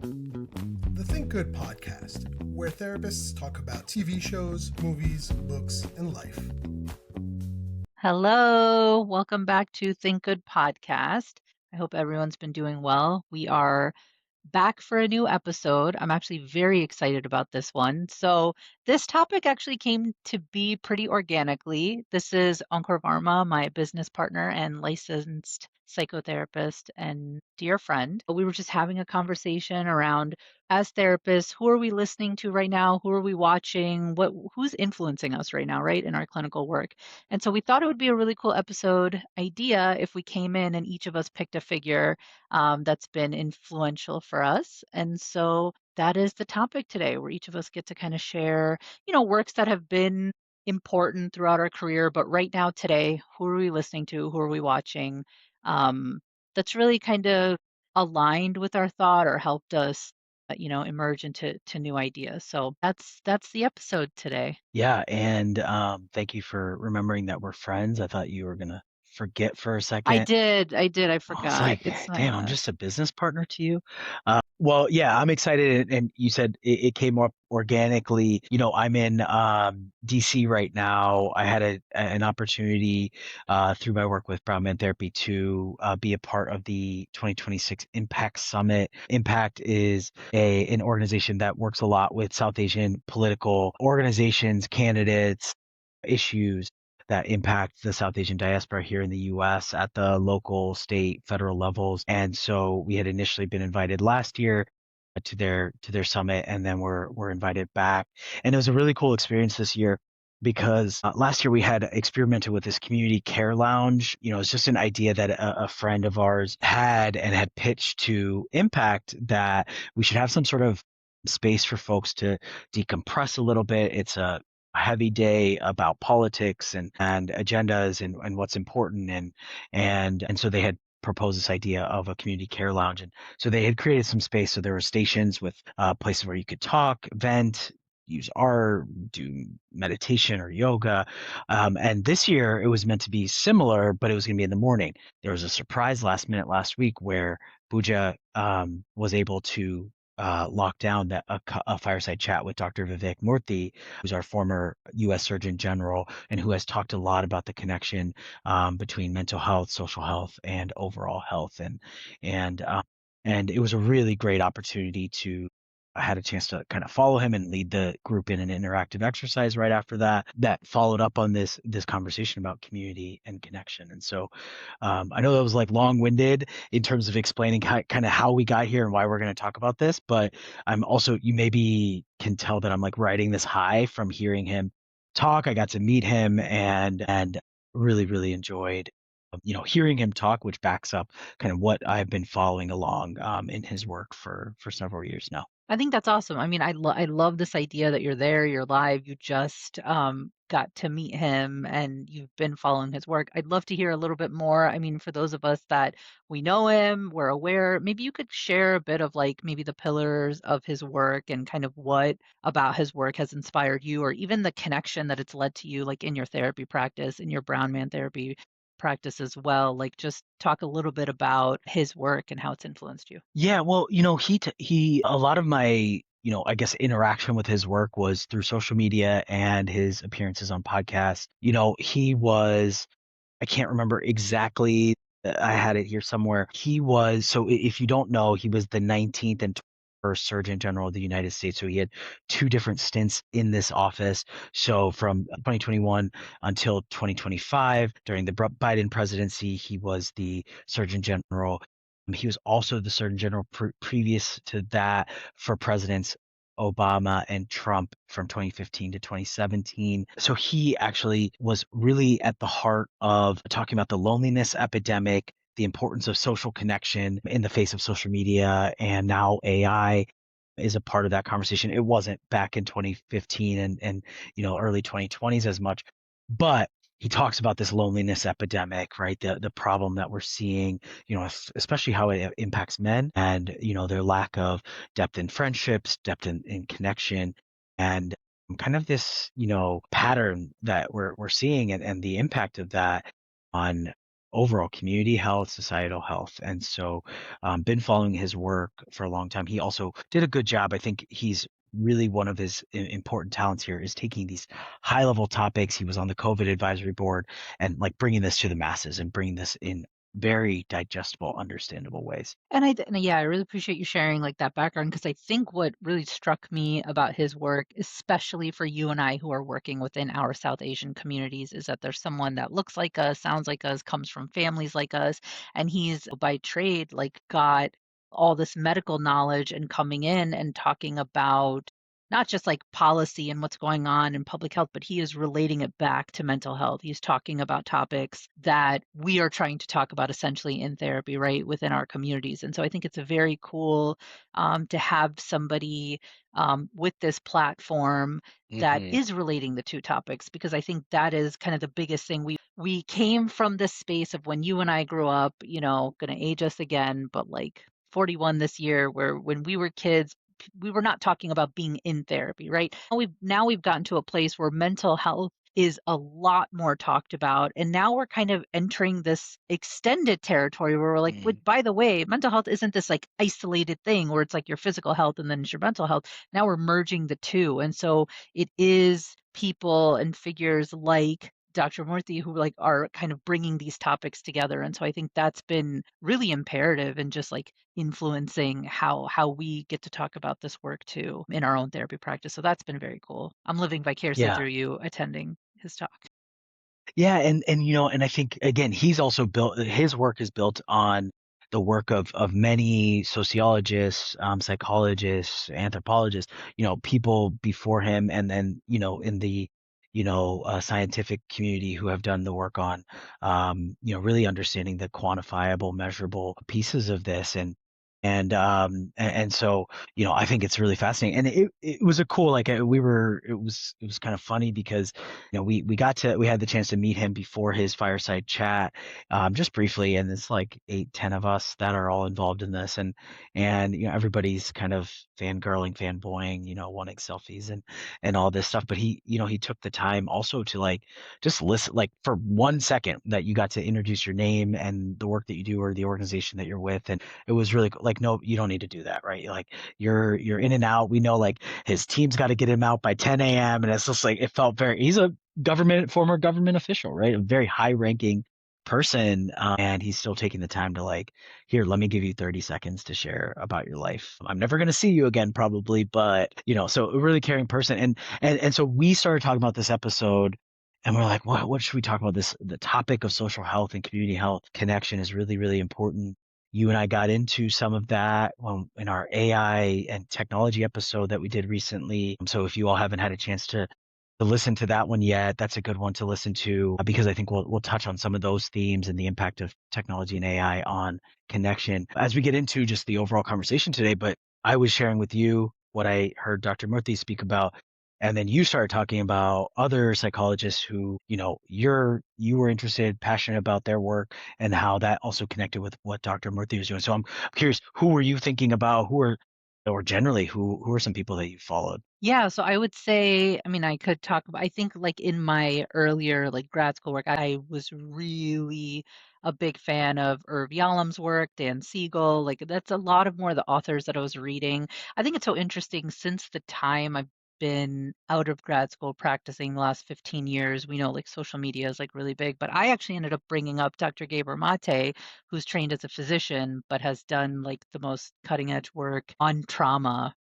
The Think Good podcast, where therapists talk about TV shows, movies, books, and life. Hello, welcome back to Think Good Podcast. I hope everyone's been doing well. We are back for a new episode. I'm actually very excited about this one. So, this topic actually came to be pretty organically. This is Ankur Varma, my business partner and licensed psychotherapist and dear friend. We were just having a conversation around as therapists, who are we listening to right now? Who are we watching? Who's influencing us right now, right, in our clinical work? And so we thought it would be a really cool episode idea if we came in and each of us picked a figure that's been influential for us. And so that is the topic today, where each of us get to kind of share, works that have been important throughout our career. But right now, today, who are we listening to? Who are we watching? That's really kind of aligned with our thought or helped us, emerge into new ideas. So that's the episode today. Yeah, and thank you for remembering that we're friends. I thought you were gonna forget for a I second. did, I did, I I was forgot. like, It's my damn, I'm just a business partner to you. Well, yeah, I'm excited. And you said it came up organically. I'm in DC right now. I had an opportunity through my work with Brown Man Therapy to be a part of the 2026 Impact Summit. Impact is an organization that works a lot with South Asian political organizations, candidates, issues that impact the South Asian diaspora here in the US at the local, state, federal levels. And so we had initially been invited last year to their summit, and then we're invited back. And it was a really cool experience this year because last year we had experimented with this community care lounge. It's just an idea that a friend of ours had and had pitched to Impact, that we should have some sort of space for folks to decompress a little bit. It's a heavy day about politics and agendas and what's important, and so they had proposed this idea of a community care lounge. And so they had created some space. So there were stations with places where you could talk, vent, use art, do meditation or yoga. And this year it was meant to be similar, but it was going to be in the morning. There was a surprise last minute last week where Pooja was able to lock down a fireside chat with Dr. Vivek Murthy, who's our former U.S. Surgeon General, and who has talked a lot about the connection between mental health, social health, and overall health. And it was a really great opportunity to. I had a chance to kind of follow him and lead the group in an interactive exercise right after that followed up on this conversation about community and connection. And so I know that was like long-winded in terms of explaining kind of how we got here and why we're going to talk about this, but I'm also, you maybe can tell that I'm like riding this high from hearing him talk. I got to meet him and really, really enjoyed hearing him talk, which backs up kind of what I've been following along in his work for several years now. I think that's awesome. I mean, I love this idea that you're there, you're live, you just got to meet him and you've been following his work. I'd love to hear a little bit more. I mean, for those of us that we know him, we're aware, maybe you could share a bit of like maybe the pillars of his work and kind of what about his work has inspired you, or even the connection that it's led to you, like in your therapy practice, in your Brown Man therapy practice as well. Like just talk a little bit about his work and how it's influenced you. Yeah, well, he a lot of my, I guess interaction with his work was through social media and his appearances on podcasts. He was, I can't remember exactly. I had it here somewhere. He was, so if you don't know, he was the 19th and 21st Surgeon General of the United States. So he had two different stints in this office. So from 2021 until 2025, during the Biden presidency, he was the Surgeon General. He was also the Surgeon General previous to that for Presidents Obama and Trump from 2015 to 2017. So he actually was really at the heart of talking about the loneliness epidemic, the importance of social connection in the face of social media, and now AI is a part of that conversation. It wasn't back in 2015 and early 2020s as much, but he talks about this loneliness epidemic, right? The problem that we're seeing, especially how it impacts men and, their lack of depth in friendships, depth in connection, and kind of this, pattern that we're seeing and the impact of that on overall community health, societal health. And so been following his work for a long time. He also did a good job. I think he's really one of his important talents here is taking these high level topics. He was on the COVID advisory board and like bringing this to the masses and bringing this in very digestible, understandable ways. Yeah, I really appreciate you sharing like that background because I think what really struck me about his work, especially for you and I who are working within our South Asian communities, is that there's someone that looks like us, sounds like us, comes from families like us, and he's by trade like got all this medical knowledge and coming in and talking about not just like policy and what's going on in public health, but he is relating it back to mental health. He's talking about topics that we are trying to talk about essentially in therapy, right, within our communities. And so I think it's a very cool to have somebody with this platform that Mm-hmm. is relating the two topics, because I think that is kind of the biggest thing. We came from this space of when you and I grew up, going to age us again, but like 41 this year, where when we were kids, we were not talking about being in therapy, right? Now we've gotten to a place where mental health is a lot more talked about. And now we're kind of entering this extended territory where we're like, by the way, mental health isn't this like isolated thing where it's like your physical health and then it's your mental health. Now we're merging the two. And so it is people and figures like Dr. Murthy who like are kind of bringing these topics together. And so I think that's been really imperative in just like influencing how we get to talk about this work too in our own therapy practice. So that's been very cool. I'm living vicariously Yeah. through you attending his talk. Yeah, and and I think again, he's also built his work is built on the work of many sociologists, psychologists, anthropologists, people before him, and then in the scientific community who have done the work on really understanding the quantifiable, measurable pieces of this, and so I think it's really fascinating, and it was a cool like it was kind of funny because we had the chance to meet him before his fireside chat, just briefly, and it's like 8-10 of us that are all involved in this, and everybody's kind of fangirling, fanboying, wanting selfies and all this stuff, but he took the time also to like just listen, like for 1 second that you got to introduce your name and the work that you do or the organization that you're with, and it was really like, no, you don't need to do that, right? Like you're in and out. We know like his team's got to get him out by 10 a.m. And it's just like it felt he's a former government official, right? A very high ranking person, and he's still taking the time to like, here, let me give you 30 seconds to share about your life. I'm never going to see you again probably, but so a really caring person. And so we started talking about this episode, and we're like, what should we talk about? The topic of social health and community health connection is really, really important. You and I got into some of that in our AI and technology episode that we did recently. So if you all haven't had a chance to listen to that one yet, that's a good one to listen to, because I think we'll touch on some of those themes and the impact of technology and AI on connection as we get into just the overall conversation today. But I was sharing with you what I heard Dr. Murthy speak about, and then you started talking about other psychologists who, you were interested, passionate about their work, and how that also connected with what Dr. Murthy was doing. So I'm curious, who were you thinking about? Or generally, who are some people that you followed? Yeah, so I would say, I mean, I could talk about, I think like in my earlier like grad school work, I was really a big fan of Irv Yalom's work, Dan Siegel. Like that's a lot of more of the authors that I was reading. I think it's so interesting since the time I've been out of grad school practicing the last 15 years. We know like social media is like really big, but I actually ended up bringing up Dr. Gabor Maté, who's trained as a physician, but has done like the most cutting edge work on trauma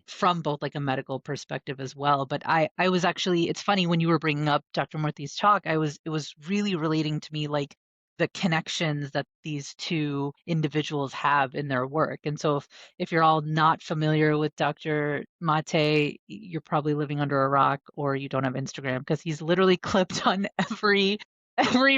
from both like a medical perspective as well. But I was actually, it's funny when you were bringing up Dr. Murthy's talk, it was really relating to me like the connections that these two individuals have in their work. And so if you're all not familiar with Dr. Mate, you're probably living under a rock or you don't have Instagram, because he's literally clipped on every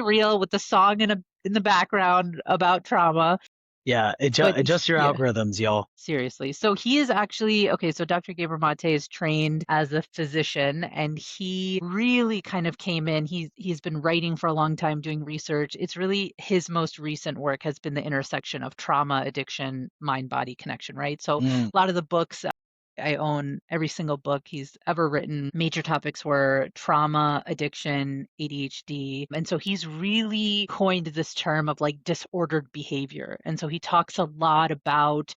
reel with the song in the background about trauma. Yeah, But adjust your yeah. algorithms, y'all. Seriously. So he is actually, okay, so Dr. Gabor Mate is trained as a physician and he really kind of came in. He's been writing for a long time, doing research. It's really his most recent work has been the intersection of trauma, addiction, mind-body connection, right? So a lot of the books I own every single book he's ever written. Major topics were trauma, addiction, ADHD. And so he's really coined this term of like disordered behavior. And so he talks a lot about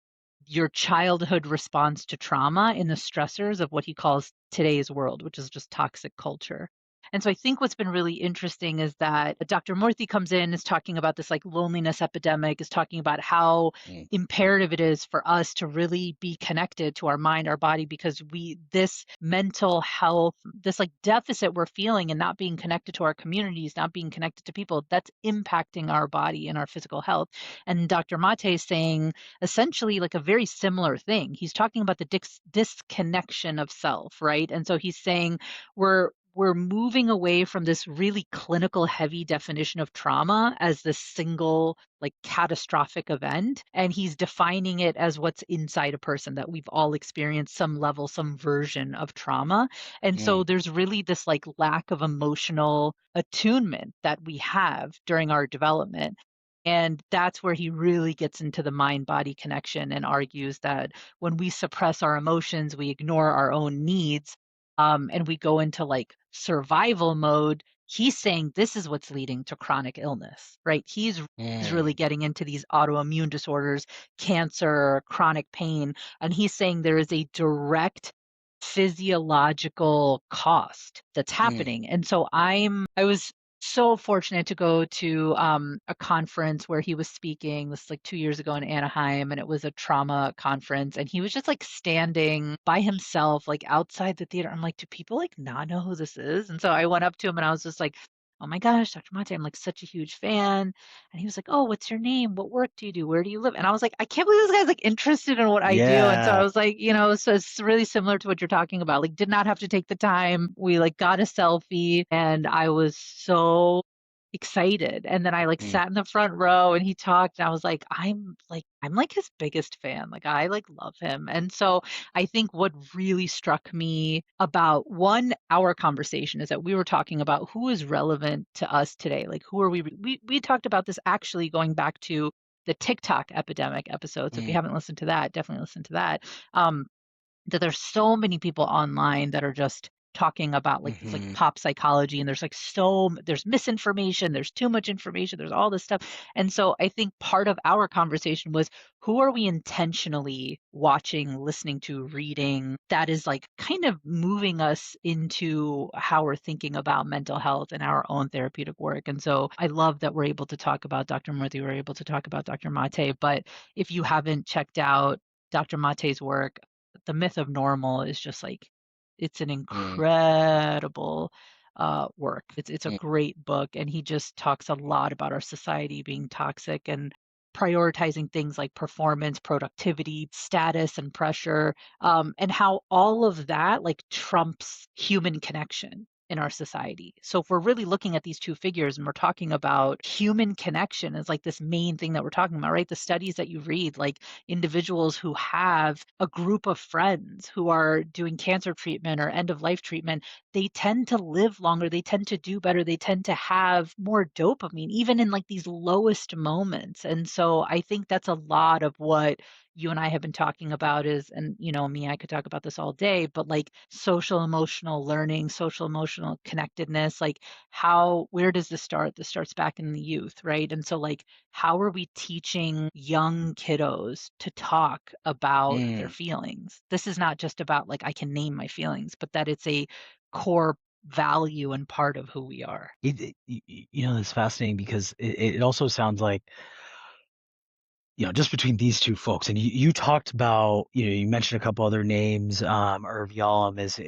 your childhood response to trauma and the stressors of what he calls today's world, which is just toxic culture. And so I think what's been really interesting is that Dr. Murthy comes in, is talking about this like loneliness epidemic, is talking about how imperative it is for us to really be connected to our mind, our body, because this mental health, this like deficit we're feeling and not being connected to our communities, not being connected to people, that's impacting our body and our physical health. And Dr. Mate is saying essentially like a very similar thing. He's talking about the disconnection of self, right? And so he's saying we're moving away from this really clinical heavy definition of trauma as this single like catastrophic event, and he's defining it as what's inside a person, that we've all experienced some level, some version of trauma. And so there's really this like lack of emotional attunement that we have during our development. And that's where he really gets into the mind body connection and argues that when we suppress our emotions, we ignore our own needs, and we go into like survival mode. He's saying this is what's leading to chronic illness, right? He's really getting into these autoimmune disorders, cancer, chronic pain. And he's saying there is a direct physiological cost that's happening. And so I was so fortunate to go to a conference where he was speaking. This like 2 years ago in Anaheim, and it was a trauma conference. And he was just like standing by himself, like outside the theater. I'm like, do people like not know who this is? And so I went up to him and I was just like, oh my gosh, Dr. Mate, I'm like such a huge fan. And he was like, oh, what's your name? What work do you do? Where do you live? And I was like, I can't believe this guy's like interested in what I do. And so I Yeah. was like, so it's really similar to what you're talking about. Like, did not have to take the time. We like got a selfie, and I was so excited. And then I like sat in the front row and he talked, and I was like, I'm like his biggest fan. Like I like love him. And so I think what really struck me about our conversation is that we were talking about who is relevant to us today. Like who are we talked about this actually going back to the TikTok epidemic episode. So if you haven't listened to that, definitely listen to that. That there's so many people online that are just talking about like it's like pop psychology, and there's misinformation, there's too much information, there's all this stuff. And so I think part of our conversation was, who are we intentionally watching, listening to, reading, that is like kind of moving us into how we're thinking about mental health and our own therapeutic work. And so I love that we're able to talk about Dr. Murthy, we're able to talk about Dr. Mate. But if you haven't checked out Dr. Mate's work, The Myth of Normal is just like, it's an incredible work. It's a great book, and he just talks a lot about our society being toxic and prioritizing things like performance, productivity, status, and pressure, and how all of that like trumps human connection in our society. So if we're really looking at these two figures and we're talking about human connection as like this main thing that we're talking about, right? The studies that you read, like individuals who have a group of friends who are doing cancer treatment or end of life treatment, they tend to live longer, they tend to do better, they tend to have more dopamine, even in like these lowest moments. And so I think that's a lot of what you and I have been talking about is, and me, I could talk about this all day, but like social emotional learning, social emotional connectedness, like where does this start? This starts back in the youth, right? And so like, how are we teaching young kiddos to talk about their feelings? This is not just about like, I can name my feelings, but that it's a core value and part of who we are. It's fascinating because it also sounds like, just between these two folks, and you talked about, you mentioned a couple other names. Irv Yalom is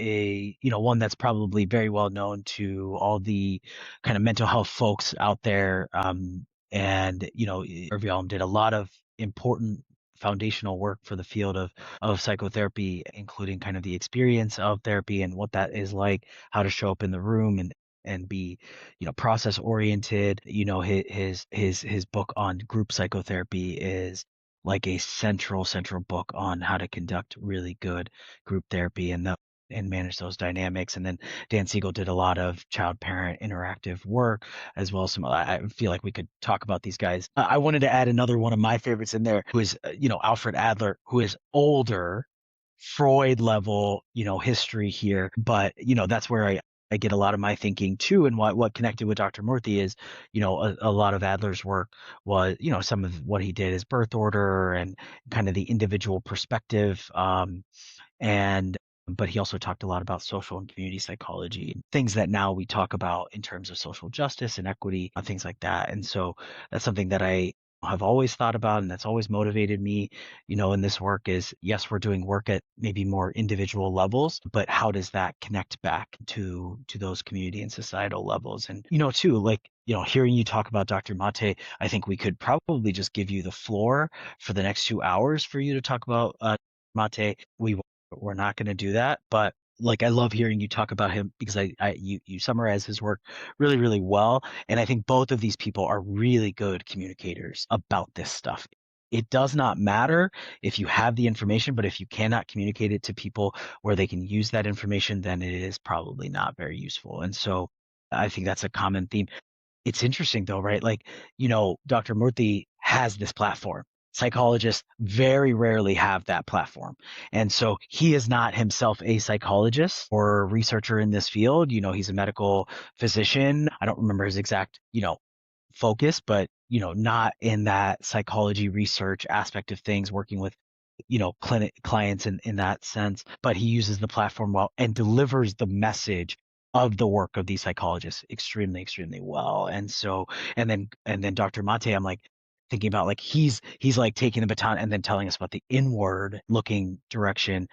one that's probably very well known to all the kind of mental health folks out there. And Irv Yalom did a lot of important foundational work for the field of psychotherapy, including kind of the experience of therapy and what that is like, how to show up in the room and be process oriented. His book on group psychotherapy is like a central book on how to conduct really good group therapy and manage those dynamics. And then Dan Siegel did a lot of child parent interactive work, as well as some. I feel like we could talk about these guys. I wanted to add another one of my favorites in there, who is Alfred Adler, who is older, Freud level, history here. But, that's where I get a lot of my thinking too. And what connected with Dr. Murthy is, a lot of Adler's work was, some of what he did is birth order and kind of the individual perspective. And but he also talked a lot about social and community psychology, things that now we talk about in terms of social justice and equity, things like that. And so that's something that I have always thought about, and that's always motivated me, in this work is, yes, we're doing work at maybe more individual levels, but how does that connect back to those community and societal levels? And, too, like, hearing you talk about Dr. Mate, I think we could probably just give you the floor for the next 2 hours for you to talk about Mate. We're not going to do that, but like I love hearing you talk about him because you summarize his work really, really well. And I think both of these people are really good communicators about this stuff. It does not matter if you have the information, but if you cannot communicate it to people where they can use that information, then it is probably not very useful. And so I think that's a common theme. It's interesting though, right? Like, Dr. Murthy has this platform. Psychologists very rarely have that platform. And so he is not himself a psychologist or a researcher in this field. He's a medical physician. I don't remember his exact, focus, but, not in that psychology research aspect of things, working with clients in that sense, but he uses the platform well and delivers the message of the work of these psychologists extremely, extremely well. And so, and then Dr. Mate, I'm like thinking about like he's like taking the baton and then telling us about the inward looking direction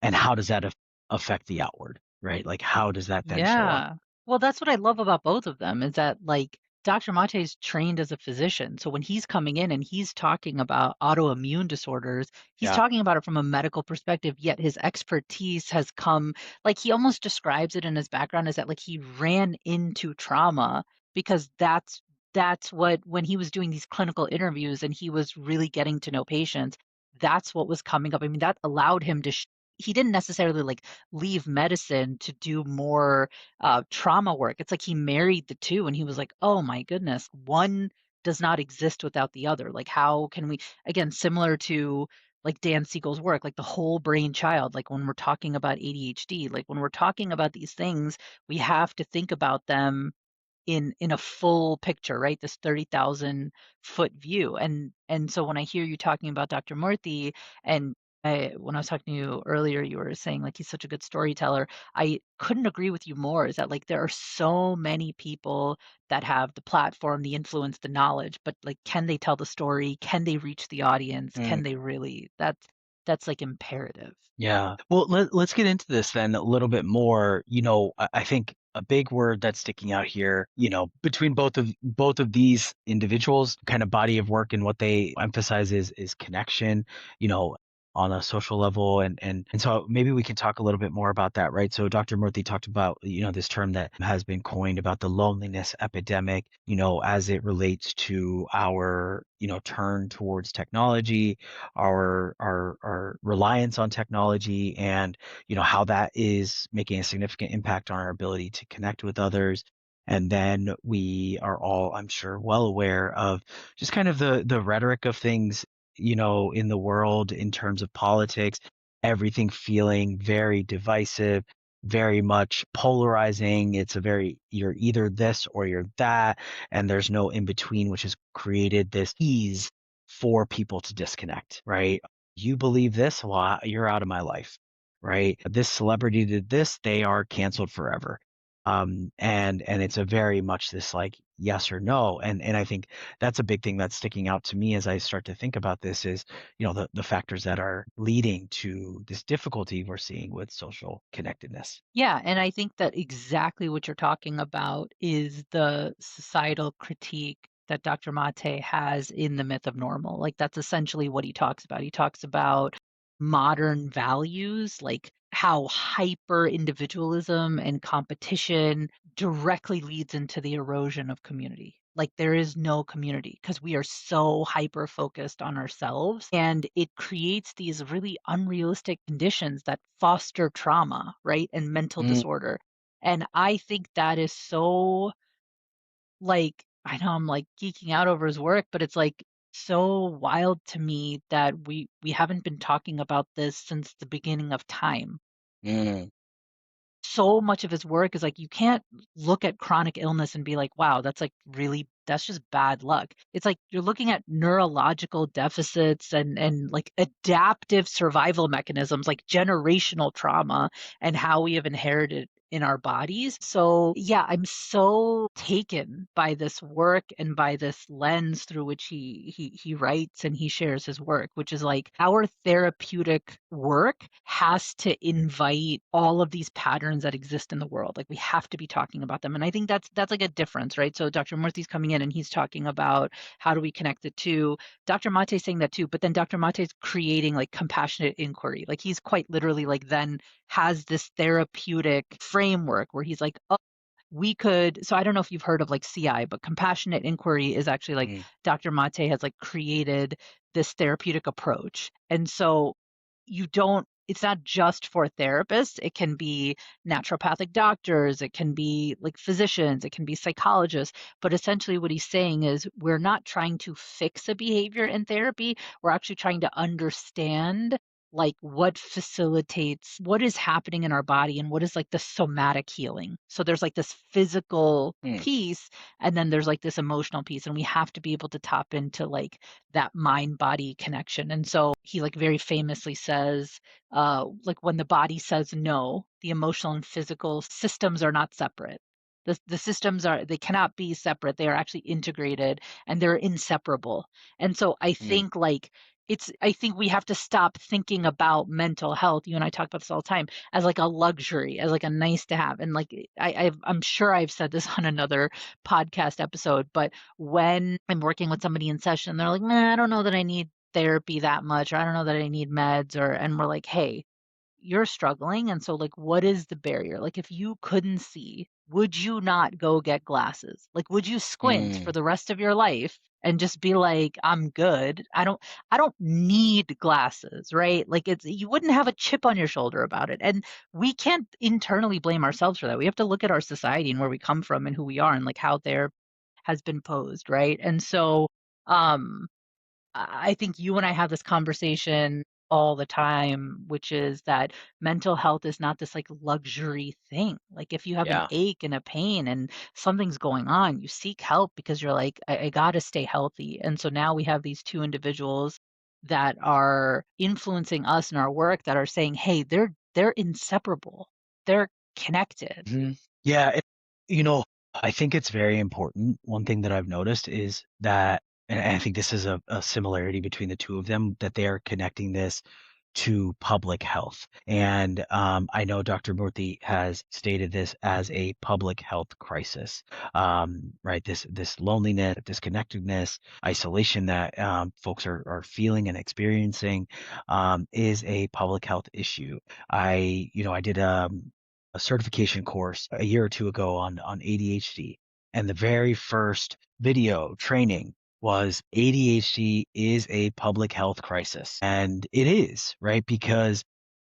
and how does that affect the outward, right? Like how does that then show up? Yeah. Well, that's what I love about both of them is that like Dr. Mate's trained as a physician. So when he's coming in and he's talking about autoimmune disorders, he's Yeah. talking about it from a medical perspective, yet his expertise has come like he almost describes it in his background as that like he ran into trauma because that's what when he was doing these clinical interviews and he was really getting to know patients, that's what was coming up. I mean, that allowed him to he didn't necessarily like leave medicine to do more trauma work. It's like he married the two and he was like, oh my goodness, one does not exist without the other. Like, how can we, again, similar to like Dan Siegel's work, like the whole brain child, like when we're talking about ADHD, like when we're talking about these things, we have to think about them in a full picture, right? This 30,000-foot view. And so when I hear you talking about Dr. Murthy, and when I was talking to you earlier, you were saying like he's such a good storyteller. I couldn't agree with you more. Is that like there are so many people that have the platform, the influence, the knowledge, but like can they tell the story? Can they reach the audience? Can they really? That's like imperative. Yeah. Well, let's get into this then a little bit more. I think a big word that's sticking out here, between both of these individuals, kind of body of work and what they emphasize is connection, you know, on a social level. And so maybe we can talk a little bit more about that, right? So Dr. Murthy talked about, this term that has been coined about the loneliness epidemic, as it relates to our, turn towards technology, our reliance on technology, and how that is making a significant impact on our ability to connect with others. And then we are all, I'm sure, well aware of just kind of the rhetoric of things, in the world in terms of politics, everything feeling very divisive, very much polarizing. It's you're either this or you're that, and there's no in between, which has created this ease for people to disconnect, right? You believe this, well, you're out of my life, right? This celebrity did this, they are canceled forever. And it's a very much this like yes or no. And I think that's a big thing that's sticking out to me as I start to think about this is, the factors that are leading to this difficulty we're seeing with social connectedness. Yeah, and I think that exactly what you're talking about is the societal critique that Dr. Mate has in The Myth of Normal. Like that's essentially what he talks about. He talks about modern values, like how hyper individualism and competition directly leads into the erosion of community. Like there is no community because we are so hyper focused on ourselves and it creates these really unrealistic conditions that foster trauma, right? And mental Mm, disorder. And I think that is so like I know I'm like geeking out over his work, but it's like so wild to me that we haven't been talking about this since the beginning of time. Mm, So much of his work is like you can't look at chronic illness and be like, wow, that's like really that's just bad luck. It's like you're looking at neurological deficits and like adaptive survival mechanisms like generational trauma and how we have inherited in our bodies. So, yeah, I'm so taken by this work and by this lens through which he writes and he shares his work, which is like our therapeutic work has to invite all of these patterns that exist in the world. Like we have to be talking about them. And I think that's like a difference, right? So Dr. Murthy's coming in and he's talking about how do we connect the two. Dr. Mate's saying that too, but then Dr. Mate's creating like compassionate inquiry. Like he's quite literally like then has this therapeutic framework where he's like, oh, we could. So I don't know if you've heard of like CI, but compassionate inquiry is actually like mm, Dr. Mate has like created this therapeutic approach. And so you don't, it's not just for therapists. It can be naturopathic doctors, it can be like physicians, it can be psychologists. But essentially, what he's saying is we're not trying to fix a behavior in therapy. We're actually trying to understand like what facilitates what is happening in our body and what is like the somatic healing. So there's like this physical mm, piece and then there's like this emotional piece and we have to be able to tap into like that mind body connection. And so he like very famously says like when the body says no, the emotional and physical systems are not separate. The systems are they cannot be separate. They are actually integrated and they're inseparable. And so I mm, think like I think we have to stop thinking about mental health. You and I talk about this all the time as like a luxury, as like a nice to have. And like I'm sure I've said this on another podcast episode, but when I'm working with somebody in session, they're like, "Man, I don't know that I need therapy that much, or I don't know that I need meds," or and we're like, "Hey, you're struggling, and so like what is the barrier? Like if you couldn't see, would you not go get glasses? Like would you squint for mm, the rest of your life and just be like, I'm good. I don't need glasses, right? Like it's you wouldn't have a chip on your shoulder about it. And we can't internally blame ourselves for that. We have to look at our society and where we come from and who we are and like how there has been posed, right? And so um I think you and I have this conversation all the time, which is that mental health is not this like luxury thing. Like if you have an yeah. ache and a pain and something's going on, you seek help because you're like, I got to stay healthy. And so now we have these two individuals that are influencing us in our work that are saying, hey, they're inseparable. They're connected. Mhm. Yeah, you know, I think it's very important. One thing that I've noticed is that, and I think this is a similarity between the two of them, that they are connecting this to public health. And I know Dr. Murthy has stated this as a public health crisis, right? This loneliness, disconnectedness, isolation that folks are feeling and experiencing is a public health issue. I did a certification course a year or two ago on ADHD, and the very first video training was ADHD is a public health crisis. And it is, right? Because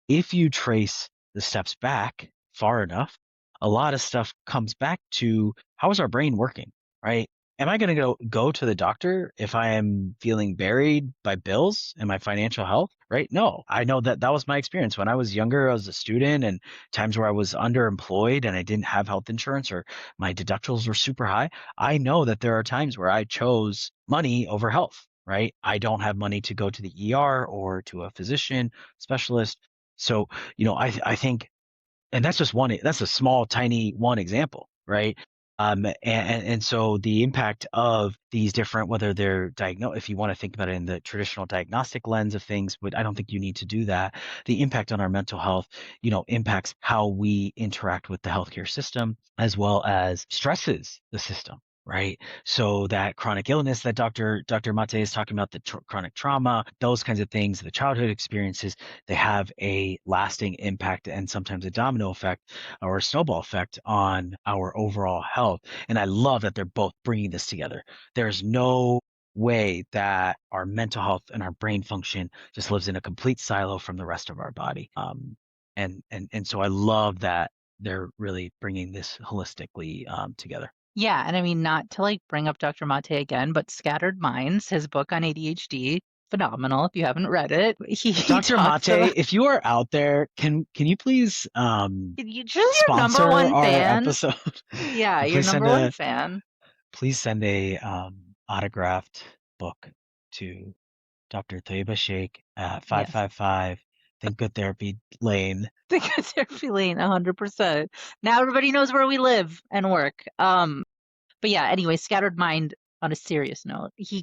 if you trace the steps back far enough, a lot of stuff comes back to how is our brain working, right? Am I going to go to the doctor if I am feeling buried by bills and my financial health, right? No, I know that that was my experience when I was younger. I was a student and times where I was underemployed and I didn't have health insurance or my deductibles were super high. I know that there are times where I chose money over health, right? I don't have money to go to the ER or to a physician specialist. So, I think, and that's just that's a small, tiny one example, right? And so the impact of these different, whether they're if you want to think about it in the traditional diagnostic lens of things, but I don't think you need to do that. The impact on our mental health, impacts how we interact with the healthcare system as well as stresses the system. Right. So that chronic illness that Dr. Mate is talking about, the chronic trauma, those kinds of things, the childhood experiences, they have a lasting impact and sometimes a domino effect or a snowball effect on our overall health. And I love that they're both bringing this together. There's no way that our mental health and our brain function just lives in a complete silo from the rest of our body. And so I love that they're really bringing this holistically together. Yeah, and I mean, not to like bring up Dr. Maté again, but Scattered Minds, his book on ADHD, phenomenal. If you haven't read it, he Dr. talks about Mate, if you are out there, can you please just your number sponsor one our fan. episode? Yeah, And your number one fan. please send a autographed book to Dr. Tayeba Shaikh at Yes. 555 Think Good Therapy Lane. Because they're feeling 100%. Now everybody knows where we live and work. But yeah, anyway, Scattered Mind, on a serious note, he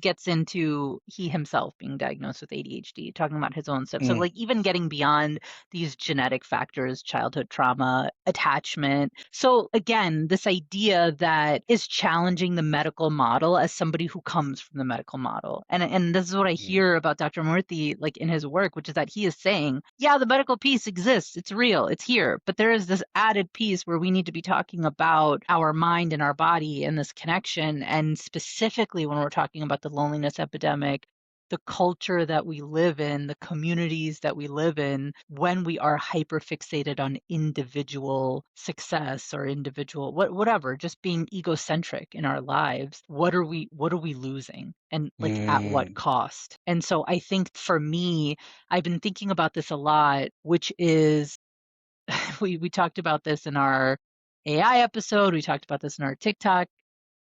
himself being diagnosed with ADHD, talking about his own stuff. So, Mm, like, even getting beyond these genetic factors, childhood trauma, attachment. So, again, this idea that is challenging the medical model as somebody who comes from the medical model. And this is what I mm, hear about Dr. Murthy, like in his work, which is that he is saying, yeah, the medical piece exists, it's real, it's here, but there is this added piece where we need to be talking about our mind and our body and this connection. And specifically when we're talking about the loneliness epidemic, the culture that we live in, the communities that we live in, when we are hyper fixated on individual success or individual whatever, just being egocentric in our lives, what are we losing? And like at what mm, cost? And so I think for me, I've been thinking about this a lot, which is we talked about this in our AI episode, we talked about this in our TikTok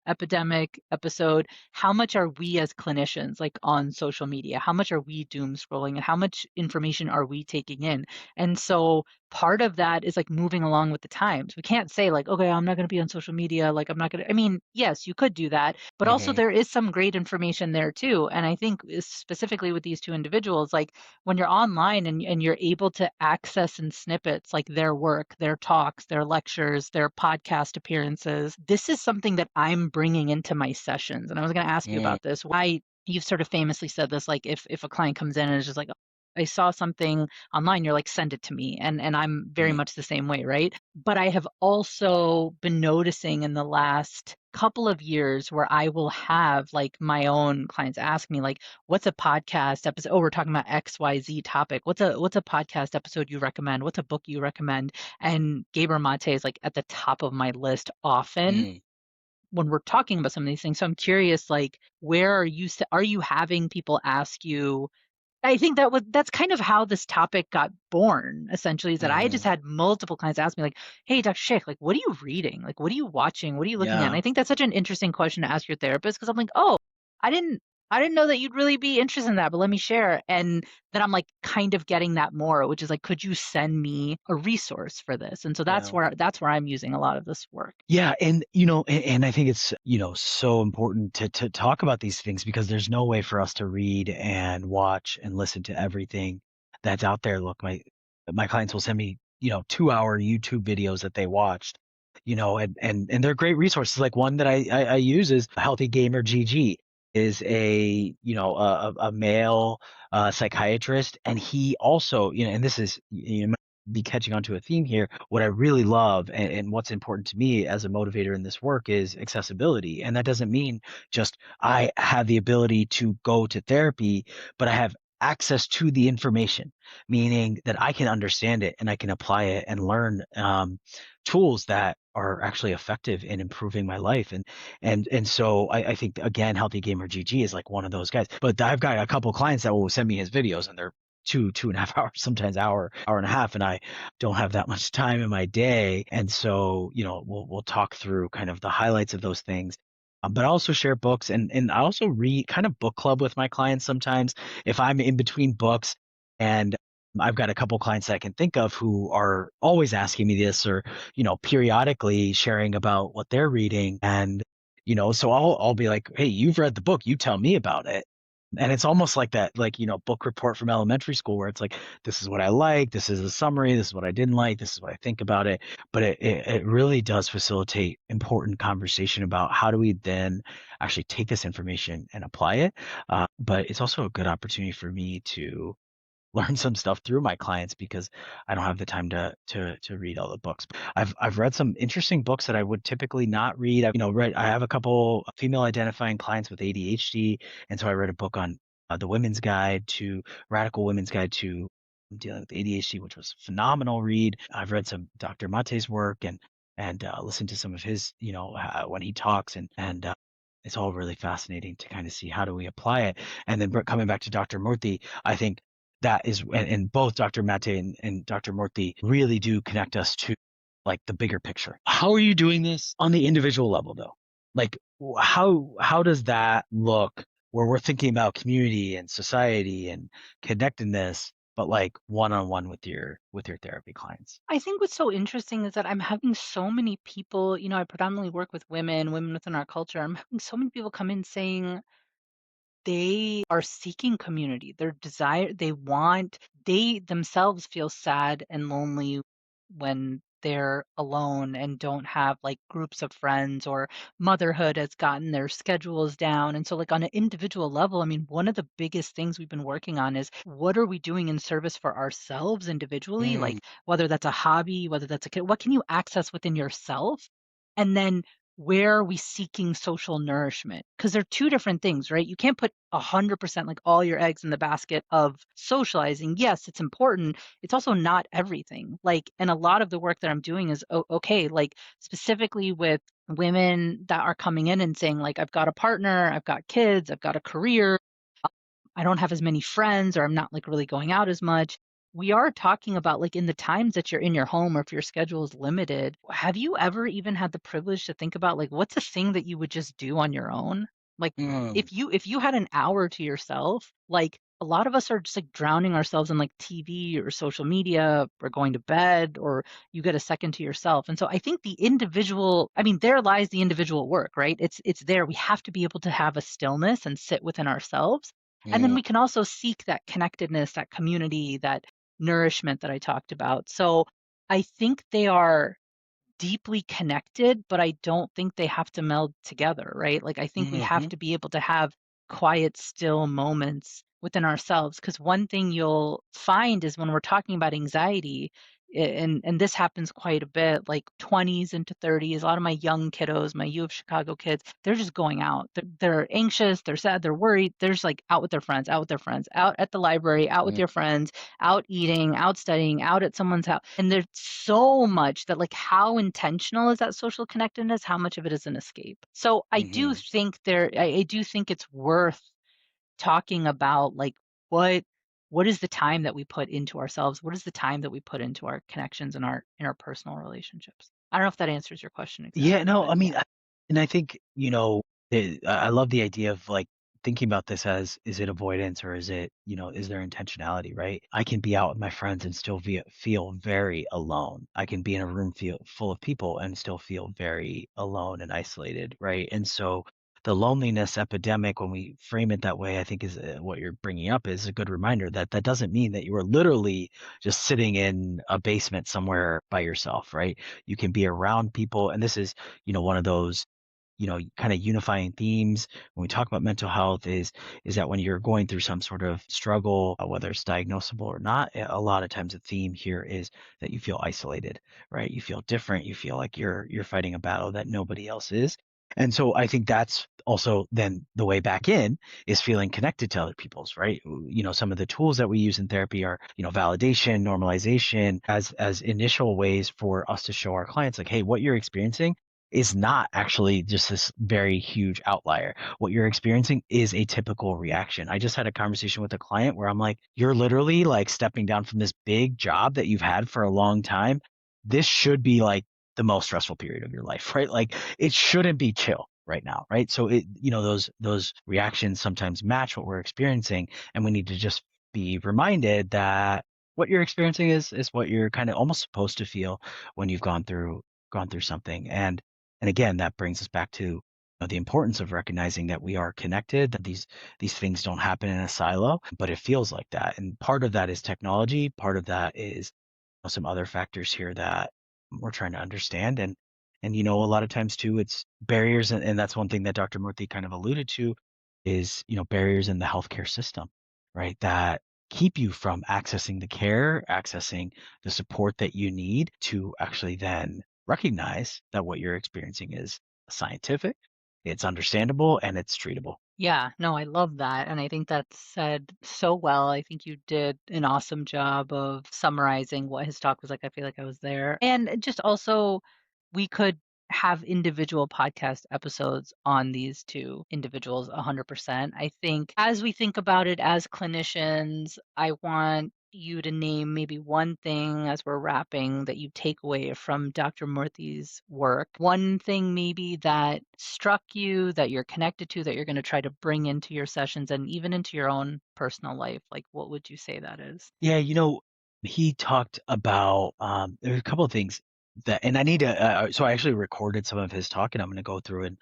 epidemic episode. How much are we as clinicians like on social media? How much are we doom scrolling and how much information are we taking in? And so part of that is like moving along with the times. We can't say like, okay, I'm not going to be on social media. Like, I'm not going to, I mean, yes, you could do that, but also mhm, there is some great information there too. And I think specifically with these two individuals, like when you're online and you're able to access in snippets like their work, their talks, their lectures, their podcast appearances, this is something that I'm bringing into my sessions. And I was going to ask you mm, about this. Why you've sort of famously said this, like if a client comes in and is just like, I saw something online, you're like, send it to me. And I'm very mm, much the same way, right? But I have also been noticing in the last couple of years where I will have like my own clients ask me like, what's a podcast episode? Oh, we're talking about XYZ topic. What's a podcast episode you recommend? What's a book you recommend? And Gabor Maté is like at the top of my list often mm. when we're talking about some of these things. So I'm curious, like, where are you having people ask you? I think that's kind of how this topic got born, essentially, is that I just Mhm. had multiple clients ask me, like, hey, Dr. Sheikh, like, what are you reading? Like, what are you watching? What are you looking at? And Yeah. I think that's such an interesting question to ask your therapist because I'm like, oh, I didn't I didn't know that you'd really be interested in that, but let me share. And then I'm like kind of getting that more, which is like, could you send me a resource for this? And so Yeah. that's where I'm using a lot of this work. Yeah, and and I think it's, so important to talk about these things because there's no way for us to read and watch and listen to everything that's out there. Look, my clients will send me, 2-hour YouTube videos that they watched, and they're great resources. Like one that I use is Healthy Gamer GG is a male psychiatrist, and he also, and this is, be catching onto a theme here. What I really love and what's important to me as a motivator in this work is accessibility. And that doesn't mean just I have the ability to go to therapy, but I have access to the information, meaning that I can understand it and I can apply it and learn tools that are actually effective in improving my life. And so I think again, Healthy Gamer GG is like one of those guys. But I've got a couple clients that will send me his videos and they're 2.5 hours, sometimes hour and a half, and I don't have that much time in my day. And so, we'll talk through kind of the highlights of those things. But I also share books and I also read kind of book club with my clients sometimes if I'm in between books. And I've got a couple clients that I can think of who are always asking me this or, periodically sharing about what they're reading. And, so I'll be like, hey, you've read the book, you tell me about it. And it's almost like that, like, book report from elementary school where it's like, this is what I like, this is a summary, this is what I didn't like, this is what I think about it. But it really does facilitate important conversation about how do we then actually take this information and apply it. But it's also a good opportunity for me to learn some stuff through my clients because I don't have the time to read all the books. I've read some interesting books that I would typically not read. I've read. I have a couple female identifying clients with ADHD, and so I read a book on the Women's Guide to Radical Women's Guide to Dealing with ADHD, which was a phenomenal read. I've read some Dr. Mate's work, and and listen to some of his, when he talks, and it's all really fascinating to kind of see how do we apply it. And then coming back to Dr. Murthy, I think that is, and both Dr. Maté and Dr. Murthy really do connect us to like the bigger picture. How are you doing this on the individual level though? Like how does that look where we're thinking about community and society and connectedness, but like one-on-one with your therapy clients? I think what's so interesting is that I'm having so many people, I predominantly work with women within our culture. I'm having so many people come in saying they are seeking community. They themselves feel sad and lonely when they're alone and don't have like groups of friends, or motherhood has gotten their schedules down. And so, like, on an individual level, I mean, one of the biggest things we've been working on is what are we doing in service for ourselves individually? Mm, Like, whether that's a hobby, whether that's a kid, what can you access within yourself? And then where are we seeking social nourishment? Because they're two different things, right? You can't put 100% like all your eggs in the basket of socializing. Yes, it's important. It's also not everything. Like, and a lot of the work that I'm doing is okay, like specifically with women that are coming in and saying, like, I've got a partner, I've got kids, I've got a career, I don't have as many friends, or I'm not like really going out as much. We are talking about, like, in the times that you're in your home or if your schedule is limited, have you ever even had the privilege to think about, like, what's a thing that you would just do on your own? Like, mm, if you had an hour to yourself, like, a lot of us are just like drowning ourselves in like TV or social media or going to bed, or you get a second to yourself. And so I think the individual, I mean, there lies the individual work, right? It's there. We have to be able to have a stillness and sit within ourselves, and then mm, we can also seek that connectedness, that community, that nourishment that I talked about. So I think they are deeply connected, but I don't think they have to meld together, right? Like, I think we have mhm, to be able to have quiet, still moments within ourselves. Because one thing you'll find is when we're talking about anxiety, and this happens quite a bit, like 20s into 30s, a lot of my young kiddos, my U of Chicago kids, they're just going out. They're anxious, they're sad, they're worried. They're just like out with their friends, out with their friends, out at the library, out with mm, your friends, out eating, out studying, out at someone's house. And there's so much that, like, how intentional is that social connectedness? How much of it is an escape? So mhm, I do think it's worth talking about, like, what what is the time that we put into ourselves? What is the time that we put into our connections and our interpersonal relationships? I don't know if that answers your question Yeah, exactly, no, but I mean, yeah. and I think, I love the idea of like thinking about this as, is it avoidance or is it, is there intentionality, right? I can be out with my friends and still feel very alone. I can be in a room full of people and still feel very alone and isolated, right? And so the loneliness epidemic, when we frame it that way, I think is what you're bringing up is a good reminder that that doesn't mean that you are literally just sitting in a basement somewhere by yourself, right? You can be around people, and this is, one of those, kind of unifying themes when we talk about mental health is that when you're going through some sort of struggle, whether it's diagnosable or not, a lot of times the theme here is that you feel isolated, right? You feel different. You feel like you're fighting a battle that nobody else is. And so I think that's also then the way back in is feeling connected to other people's, right? Some of the tools that we use in therapy are, validation, normalization as initial ways for us to show our clients like, hey, what you're experiencing is not actually just this very huge outlier. What you're experiencing is a typical reaction. I just had a conversation with a client where I'm like, you're literally like stepping down from this big job that you've had for a long time. This should be like the most stressful period of your life, right? Like it shouldn't be chill right now, right? So those reactions sometimes match what we're experiencing, and we need to just be reminded that what you're experiencing is what you're kind of almost supposed to feel when you've gone through something. And again, that brings us back to, the importance of recognizing that we are connected, that these things don't happen in a silo, but it feels like that. And part of that is technology. Part of that is some other factors here that we're trying to understand. And a lot of times too, it's barriers, and that's one thing that Dr. Murthy kind of alluded to is, barriers in the healthcare system, right? That keep you from accessing the care, accessing the support that you need to actually then recognize that what you're experiencing is scientific, it's understandable, and it's treatable. Yeah, no, I love that. And I think that's said so well. I think you did an awesome job of summarizing what his talk was like. I feel like I was there. And just also we could have individual podcast episodes on these two individuals 100%. I think as we think about it as clinicians, I want you to name maybe one thing as we're wrapping that you take away from Dr. Murthy's work. One thing maybe that struck you, that you're connected to, that you're going to try to bring into your sessions and even into your own personal life. Like, what would you say that is? Yeah, he talked about there's a couple of things that, and I need to. So I actually recorded some of his talk, and I'm going to go through and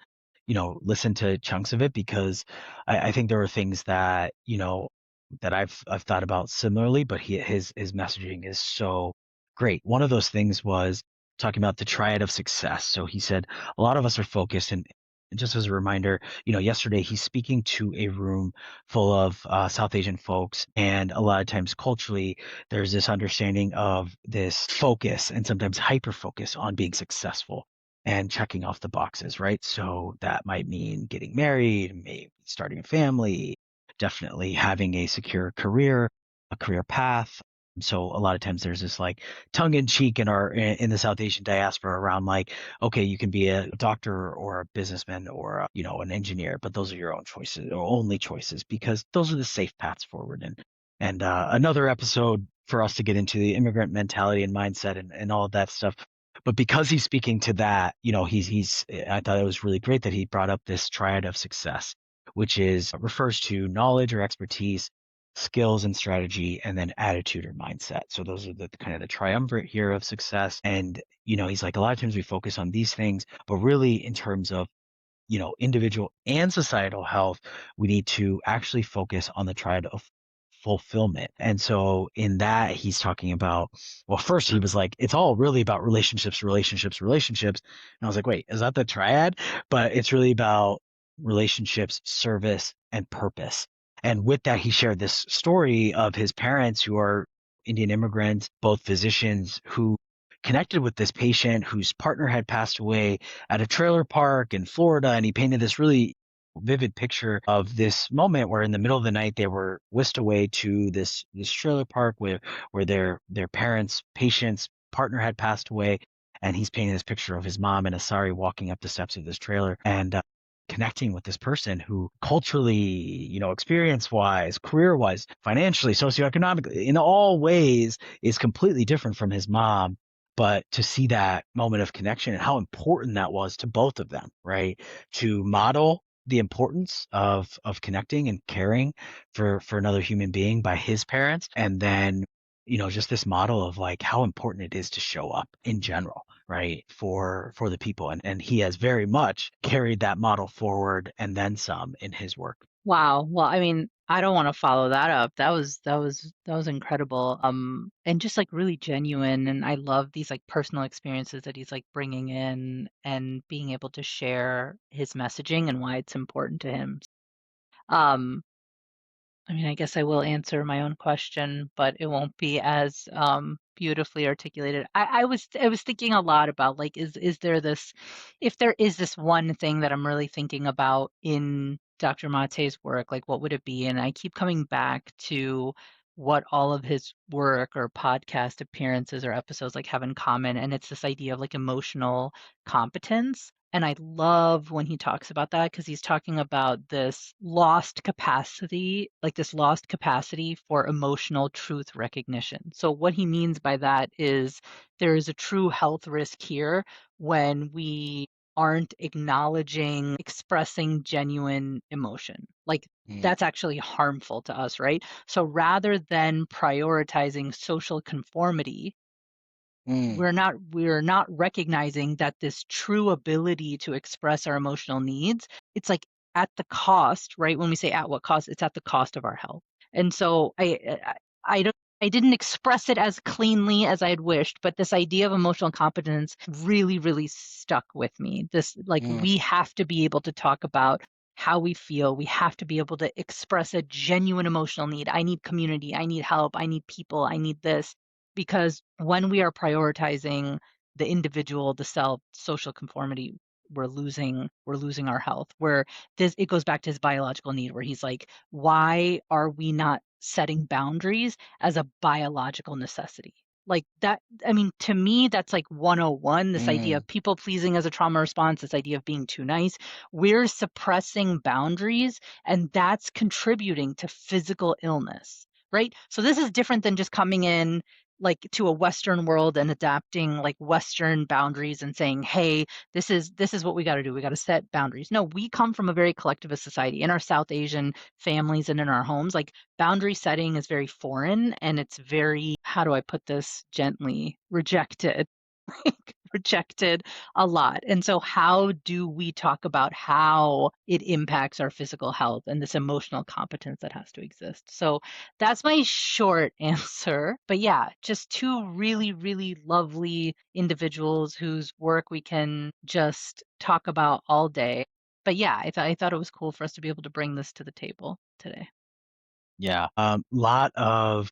listen to chunks of it because I think there are things that that I've thought about similarly, but his messaging is so great. One of those things was talking about the triad of success. So he said a lot of us are focused, and just as a reminder, yesterday he's speaking to a room full of South Asian folks, and a lot of times culturally there's this understanding of this focus and sometimes hyper focus on being successful and checking off the boxes, right? So that might mean getting married, maybe starting a family, definitely having a secure career, a career path. So a lot of times there's this like tongue in cheek in the South Asian diaspora around like, okay, you can be a doctor or a businessman or an engineer, but those are your own choices or only choices because those are the safe paths forward. And another episode for us to get into the immigrant mentality and mindset and all of that stuff. But because he's speaking to that, I thought it was really great that he brought up this triad of success, which refers to knowledge or expertise, skills and strategy, and then attitude or mindset. So those are the kind of the triumvirate here of success. And, he's like, a lot of times we focus on these things, but really in terms of individual and societal health, we need to actually focus on the triad of fulfillment. And so in that, he's talking about, well, first he was like, it's all really about relationships, relationships, relationships. And I was like, wait, is that the triad? But it's really about relationships, service, and purpose. And with that, he shared this story of his parents who are Indian immigrants, both physicians who connected with this patient whose partner had passed away at a trailer park in Florida, and he painted this really vivid picture of this moment where in the middle of the night they were whisked away to this trailer park where their parents, patient's partner had passed away, and he's painting this picture of his mom in a sari walking up the steps of this trailer and connecting with this person who culturally, experience wise, career wise, financially, socioeconomically, in all ways is completely different from his mom. But to see that moment of connection and how important that was to both of them, right? To model the importance of connecting and caring for another human being by his parents, and then just this model of like how important it is to show up in general, right, for the people, and he has very much carried that model forward and then some in his work. Wow. Well, I mean, I don't want to follow that up. That was incredible. And just like really genuine. And I love these like personal experiences that he's like bringing in and being able to share his messaging and why it's important to him. Um, I mean, I guess I will answer my own question, but it won't be as beautifully articulated. I was thinking a lot about like, is there this, if there is this one thing that I'm really thinking about in Dr. Mate's work, like what would it be? And I keep coming back to what all of his work or podcast appearances or episodes like have in common, and it's this idea of like emotional competence. And I love when he talks about that because he's talking about this lost capacity, like this lost capacity for emotional truth recognition. So, what he means by that is there is a true health risk here when we aren't acknowledging, expressing genuine emotion. Like, Mm, that's actually harmful to us, right? So, rather than prioritizing social conformity, mm, we're not recognizing that this true ability to express our emotional needs, it's like at the cost, right? When we say at what cost, it's at the cost of our health. And so I didn't express it as cleanly as I had wished, but this idea of emotional competence really, really stuck with me. This, like, mm, we have to be able to talk about how we feel. We have to be able to express a genuine emotional need. I need community. I need help. I need people. I need this. Because when we are prioritizing the individual, the self, social conformity, we're losing our health. Where this, it goes back to his biological need, where he's like, why are we not setting boundaries as a biological necessity? Like that, I mean, to me, that's like 101, this idea of people pleasing as a trauma response, this idea of being too nice. We're suppressing boundaries, and that's contributing to physical illness, right? So this is different than just coming in like to a Western world and adapting like Western boundaries and saying, hey, this is what we got to do. We got to set boundaries. No, we come from a very collectivist society in our South Asian families and in our homes. Like boundary setting is very foreign, and it's very, how do I put this gently, rejected. Rejected a lot. And so how do we talk about how it impacts our physical health and this emotional competence that has to exist? So that's my short answer. But yeah, just two really, really lovely individuals whose work we can just talk about all day. But yeah, I thought it was cool for us to be able to bring this to the table today. Yeah. Lot of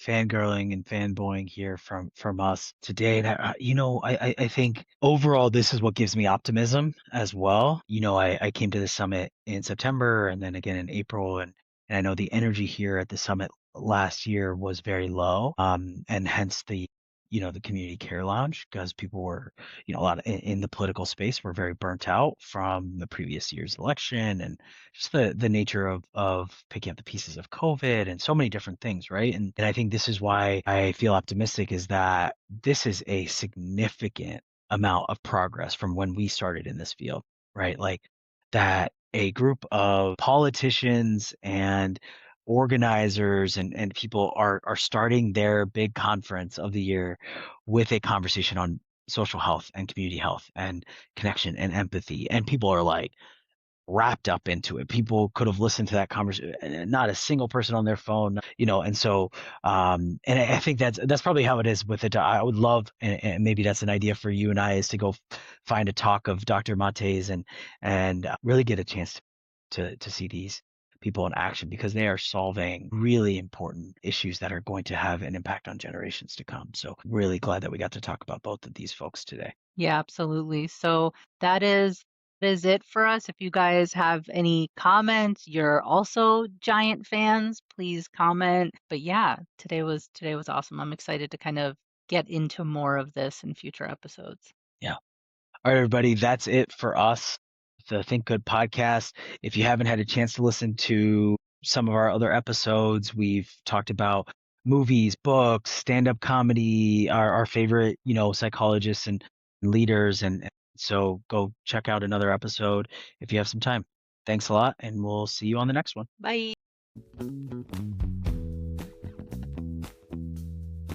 fangirling and fanboying here from us today. And I think overall this is what gives me optimism as well. I came to the summit in September and then again in April, and I know the energy here at the summit last year was very low. And hence the community care lounge, because people were, a lot in the political space were very burnt out from the previous year's election and just the nature of picking up the pieces of COVID and so many different things, right? And I think this is why I feel optimistic, is that this is a significant amount of progress from when we started in this field, right? Like that a group of politicians and organizers and people are starting their big conference of the year with a conversation on social health and community health and connection and empathy. And people are like wrapped up into it. People could have listened to that conversation, not a single person on their phone, and so and I think that's probably how it is with it. I would love, and maybe that's an idea for you and I, is to go find a talk of Dr. Mate's and really get a chance to see these people in action, because they are solving really important issues that are going to have an impact on generations to come. So really glad that we got to talk about both of these folks today. Yeah, absolutely. So that is it for us. If you guys have any comments, you're also giant fans, please comment. But yeah, today was awesome. I'm excited to kind of get into more of this in future episodes. Yeah. All right, everybody, that's it for us, the Think Good podcast. If you haven't had a chance to listen to some of our other episodes, we've talked about movies, books, stand-up comedy, our favorite, psychologists and leaders. And so go check out another episode if you have some time. Thanks a lot, and we'll see you on the next one. Bye.